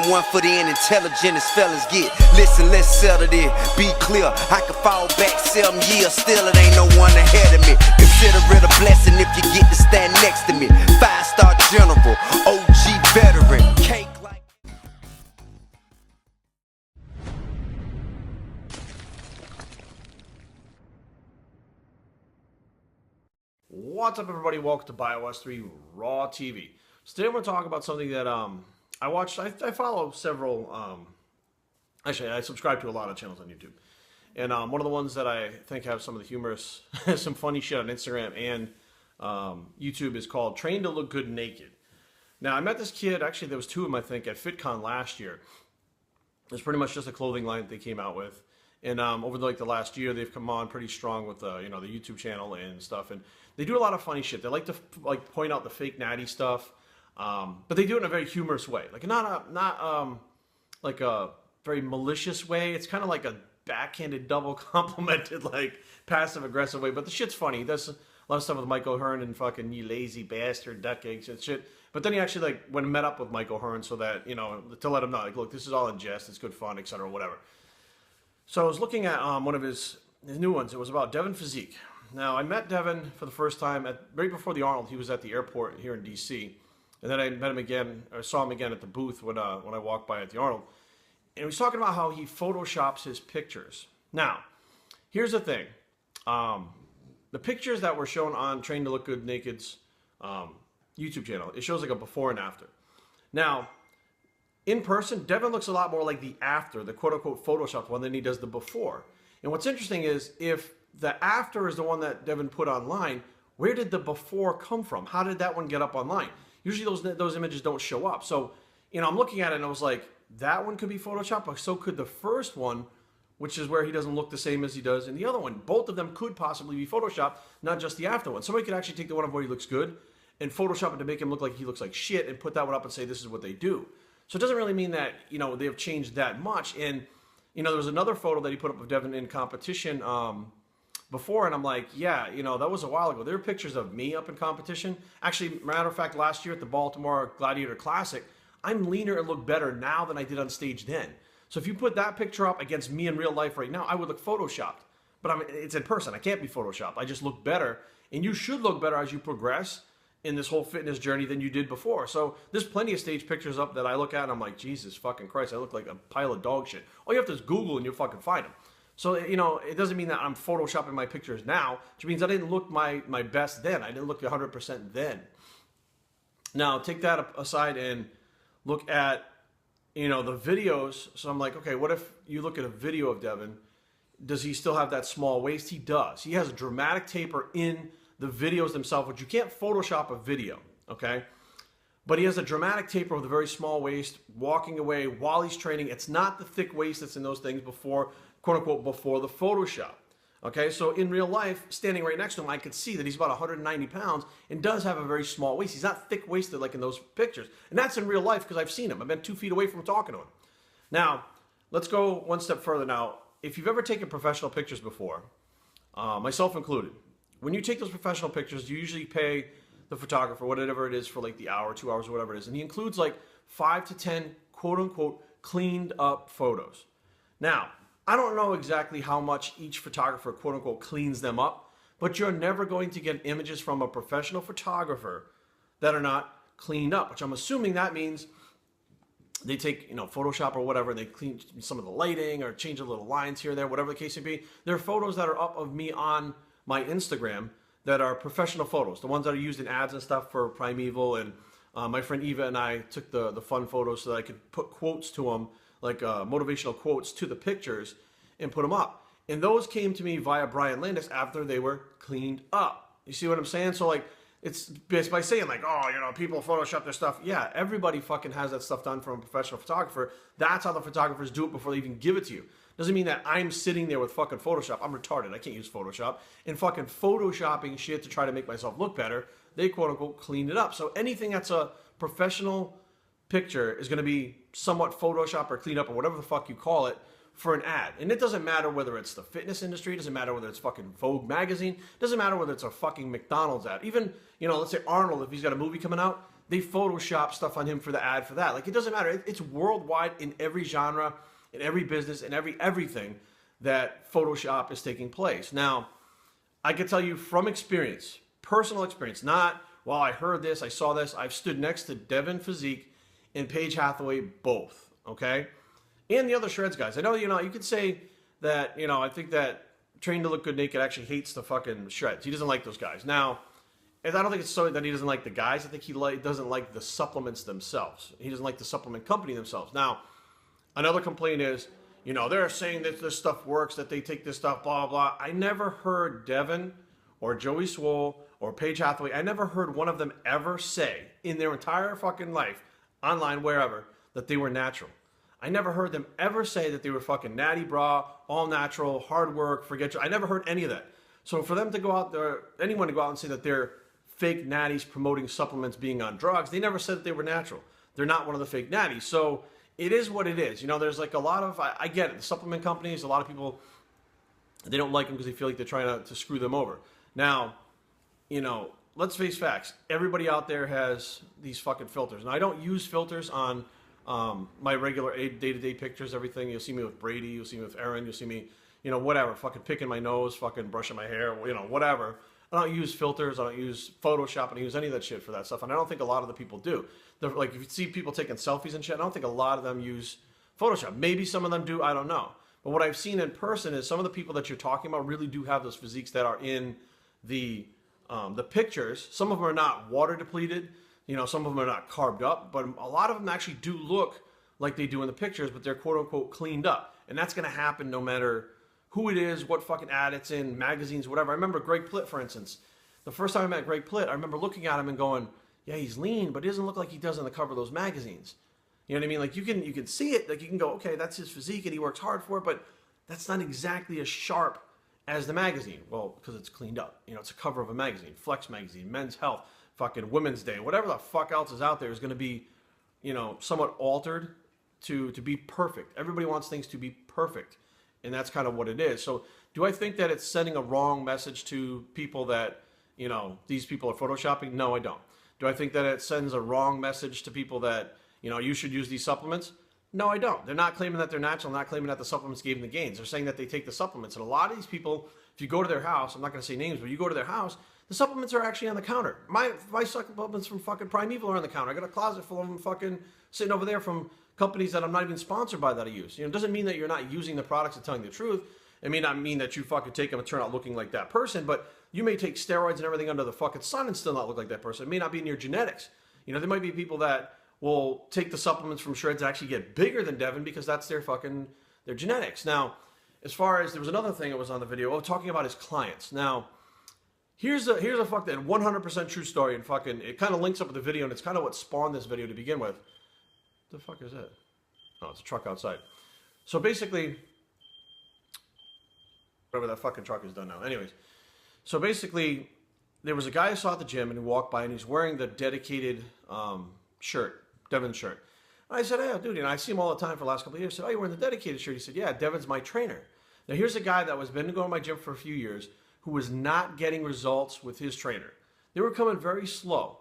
and one for the intelligent as fellas get. Listen, let's settle this, be clear. I could fall back 7 years, still it ain't no one ahead of me. Consider it a blessing if you get to stand next to me. 5-star general, OG veteran, cake like. What's up, everybody? Welcome to BioS 3 Raw TV. So today we're going to talk about something that I watched. I follow several, actually I subscribe to a lot of channels on YouTube. And one of the ones that I think have some of the humorous, some funny shit on Instagram and YouTube is called Train to Look Good Naked. Now I met this kid, actually there was two of them I think, at FitCon last year. It's pretty much just a clothing line that they came out with. And over the last year, they've come on pretty strong with the YouTube channel and stuff. And they do a lot of funny shit. They like to point out the fake natty stuff, but they do it in a very humorous way. Like not like a very malicious way. It's kind of like a backhanded, double complimented, like passive aggressive way. But the shit's funny. He does a lot of stuff with Mike O'Hearn and fucking you lazy bastard, duck eggs and shit. But then he actually went and met up with Mike O'Hearn so that to let him know look, this is all in jest. It's good fun, etc. Whatever. So I was looking at one of his new ones. It was about Devon Physique. Now, I met Devon for the first time right before the Arnold. He was at the airport here in D.C. And then I met him again, or saw him again at the booth when I walked by at the Arnold. And he was talking about how he photoshops his pictures. Now, here's the thing. The pictures that were shown on Train to Look Good Naked's YouTube channel, it shows like a before and after. Now, in person, Devon looks a lot more like the after, the quote-unquote photoshopped one, than he does the before. And what's interesting is, if the after is the one that Devon put online, where did the before come from? How did that one get up online? Usually those images don't show up. So, I'm looking at it and I was like, that one could be photoshopped, but so could the first one, which is where he doesn't look the same as he does in the other one. Both of them could possibly be photoshopped, not just the after one. Somebody could actually take the one of where he looks good and Photoshop it to make him look like he looks like shit and put that one up and say this is what they do. So it doesn't really mean that, they have changed that much. And, there was another photo that he put up of Devon in competition before, and I'm like, yeah, that was a while ago. There were pictures of me up in competition. Actually, matter of fact, last year at the Baltimore Gladiator Classic, I'm leaner and look better now than I did on stage then. So if you put that picture up against me in real life right now, I would look photoshopped. But it's in person. I can't be photoshopped. I just look better. And you should look better as you progress in this whole fitness journey than you did before. So there's plenty of stage pictures up that I look at and I'm like, Jesus fucking Christ, I look like a pile of dog shit. All you have to do is Google and you'll fucking find them. So, it doesn't mean that I'm photoshopping my pictures now, which means I didn't look my best then. I didn't look 100% then. Now, take that aside and look at, the videos. So I'm like, okay, what if you look at a video of Devon? Does he still have that small waist? He does. He has a dramatic taper in the videos themselves, which you can't Photoshop a video, okay? But he has a dramatic taper with a very small waist, walking away while he's training. It's not the thick waist that's in those things before, quote-unquote, before the Photoshop, okay? So in real life, standing right next to him, I could see that he's about 190 pounds and does have a very small waist. He's not thick-waisted like in those pictures. And that's in real life because I've seen him. I've been 2 feet away from talking to him. Now, let's go one step further now. If you've ever taken professional pictures before, myself included, when you take those professional pictures, you usually pay the photographer whatever it is for like the hour, 2 hours, whatever it is. And he includes like 5 to 10 quote-unquote cleaned up photos. Now, I don't know exactly how much each photographer quote-unquote cleans them up, but you're never going to get images from a professional photographer that are not cleaned up, which I'm assuming that means they take, Photoshop or whatever, and they clean some of the lighting or change a little lines here or there, whatever the case may be. There are photos that are up of me on my Instagram that are professional photos, the ones that are used in ads and stuff for Primeval, and my friend Eva and I took the fun photos so that I could put quotes to them, like motivational quotes to the pictures and put them up. And those came to me via Brian Landis after they were cleaned up. You see what I'm saying? So it's based by saying people Photoshop their stuff. Yeah, everybody fucking has that stuff done from a professional photographer. That's how the photographers do it before they even give it to you. Doesn't mean that I'm sitting there with fucking Photoshop. I'm retarded. I can't use Photoshop. And fucking Photoshopping shit to try to make myself look better. They quote-unquote cleaned it up. So anything that's a professional picture is going to be somewhat Photoshop or cleaned up or whatever the fuck you call it for an ad. And it doesn't matter whether it's the fitness industry. It doesn't matter whether it's fucking Vogue magazine. It doesn't matter whether it's a fucking McDonald's ad. Even, let's say Arnold, if he's got a movie coming out, they Photoshop stuff on him for the ad for that. Like, it doesn't matter. It's worldwide in every genre, in every business, in everything that Photoshop is taking place. Now, I can tell you from experience, personal experience, not, well, I heard this, I saw this. I've stood next to Devon Physique and Paige Hathaway both, okay? And the other Shreds guys. I know, you could say that, I think that Trained to Look Good Naked actually hates the fucking Shreds. He doesn't like those guys. Now, I don't think it's so that he doesn't like the guys. I think he doesn't like the supplements themselves. He doesn't like the supplement company themselves. Now, another complaint is, they're saying that this stuff works, that they take this stuff, blah, blah, blah. I never heard Devon or Joey Swole or Paige Hathaway, I never heard one of them ever say in their entire fucking life, online, wherever, that they were natural. I never heard them ever say that they were fucking natty bra, all natural, hard work, forget you. I never heard any of that. So for them to go out there, anyone to go out and say that they're fake natties promoting supplements being on drugs, they never said that they were natural. They're not one of the fake natties. So it is what it is. There's like a lot of, I get it, the supplement companies, a lot of people, they don't like them because they feel like they're trying to screw them over. Now, let's face facts. Everybody out there has these fucking filters. And I don't use filters on my regular day-to-day pictures, everything. You'll see me with Brady, you'll see me with Aaron, you'll see me, whatever, fucking picking my nose, fucking brushing my hair, whatever. I don't use filters, I don't use Photoshop, I don't use any of that shit for that stuff. And I don't think a lot of the people do. Like, if you see people taking selfies and shit, I don't think a lot of them use Photoshop. Maybe some of them do, I don't know. But what I've seen in person is some of the people that you're talking about really do have those physiques that are in the pictures. Some of them are not water depleted, some of them are not carved up, but a lot of them actually do look like they do in the pictures, but they're quote unquote cleaned up. And that's going to happen no matter who it is, what fucking ad it's in, magazines, whatever. I remember Greg Plitt, for instance. The first time I met Greg Plitt, I remember looking at him and going, yeah, he's lean, but he doesn't look like he does on the cover of those magazines. You know what I mean? Like, you can see it, like you can go, okay, that's his physique and he works hard for it, but that's not exactly as sharp as the magazine. Well, because it's cleaned up. It's a cover of a magazine, Flex magazine, Men's Health, fucking Women's Day, whatever the fuck else is out there is going to be, somewhat altered to be perfect. Everybody wants things to be perfect. And that's kind of what it is. So do I think that it's sending a wrong message to people that, these people are photoshopping? No, I don't. Do I think that it sends a wrong message to people that, you should use these supplements? No, I don't. They're not claiming that they're natural, not claiming that the supplements gave them the gains. They're saying that they take the supplements. And a lot of these people, if you go to their house, I'm not going to say names, but you go to their house, the supplements are actually on the counter. My supplements from fucking Primeval are on the counter. I got a closet full of them fucking sitting over there from companies that I'm not even sponsored by that I use. It doesn't mean that you're not using the products and telling the truth. It may not mean that you fucking take them and turn out looking like that person, but you may take steroids and everything under the fucking sun and still not look like that person. It may not be in your genetics. There might be people that will take the supplements from Shreds and actually get bigger than Devon because that's their genetics. Now, as far as, there was another thing that was on the video, talking about his clients. Now, here's a fucking 100% true story, and fucking, it kind of links up with the video, and it's kind of what spawned this video to begin with. The fuck is that? Oh, it's a truck outside. So basically, whatever that fucking truck is done now. Anyways, so basically, there was a guy I saw at the gym and he walked by and he's wearing the dedicated shirt, Devon's shirt. And I said, hey, dude, I see him all the time for the last couple of years. I said, oh, you're wearing the dedicated shirt? He said, yeah, Devon's my trainer. Now here's a guy that was been going to my gym for a few years who was not getting results with his trainer. They were coming very slow.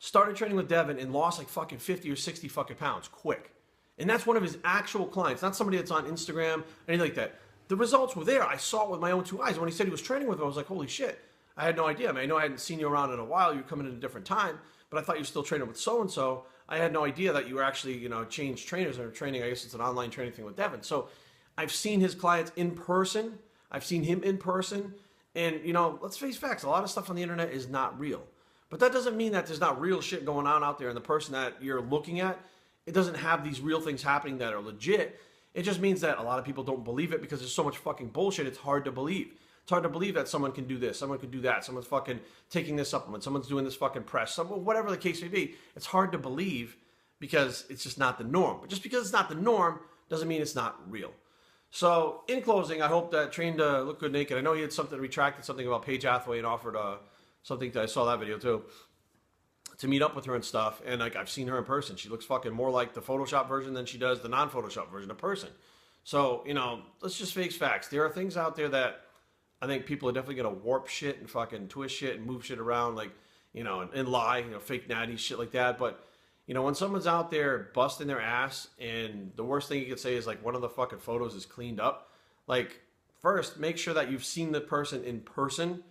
Started training with Devon and lost like fucking 50 or 60 fucking pounds quick. And that's one of his actual clients, not somebody that's on Instagram, anything like that. The results were there. I saw it with my own two eyes. When he said he was training with him, I was like, holy shit. I had no idea. I know I hadn't seen you around in a while. You were coming at a different time, but I thought you were still training with so-and-so. I had no idea that you were actually, changed trainers and are training. I guess it's an online training thing with Devon. So I've seen his clients in person. I've seen him in person. And, let's face facts. A lot of stuff on the internet is not real. But that doesn't mean that there's not real shit going on out there, and the person that you're looking at, it doesn't have these real things happening that are legit. It just means that a lot of people don't believe it because there's so much fucking bullshit, it's hard to believe. It's hard to believe that someone can do this, someone can do that, someone's fucking taking this supplement, someone's doing this fucking press, whatever the case may be. It's hard to believe because it's just not the norm. But just because it's not the norm doesn't mean it's not real. So, in closing, I hope that Trained to Look Good Naked, I know he had retracted something about Paige Hathaway and offered something that I saw that video too, to meet up with her and stuff. And like, I've seen her in person. She looks fucking more like the Photoshop version than she does the non-Photoshop version of person. So, let's just face facts. There are things out there that I think people are definitely going to warp shit and fucking twist shit and move shit around. Like, and lie, fake natty, shit like that. But, when someone's out there busting their ass and the worst thing you could say is like one of the fucking photos is cleaned up, like, first, make sure that you've seen the person in person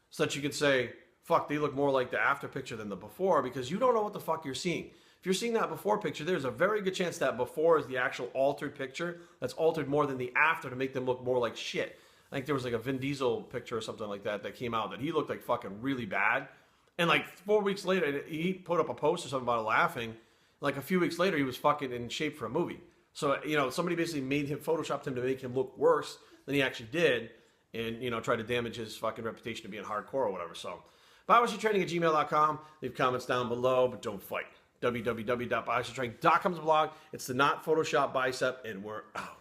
so that you can say, fuck, they look more like the after picture than the before, because you don't know what the fuck you're seeing. If you're seeing that before picture, there's a very good chance that before is the actual altered picture that's altered more than the after to make them look more like shit. I think there was like a Vin Diesel picture or something like that came out that he looked like fucking really bad. And like 4 weeks later, he put up a post or something about it laughing. Like a few weeks later, he was fucking in shape for a movie. So, somebody basically photoshopped him to make him look worse than he actually did, and, tried to damage his fucking reputation of being hardcore or whatever. So, BioWestTraining@gmail.com. Leave comments down below, but don't fight. www.BioWestTraining.com is the blog. It's the not Photoshop bicep, and we're out.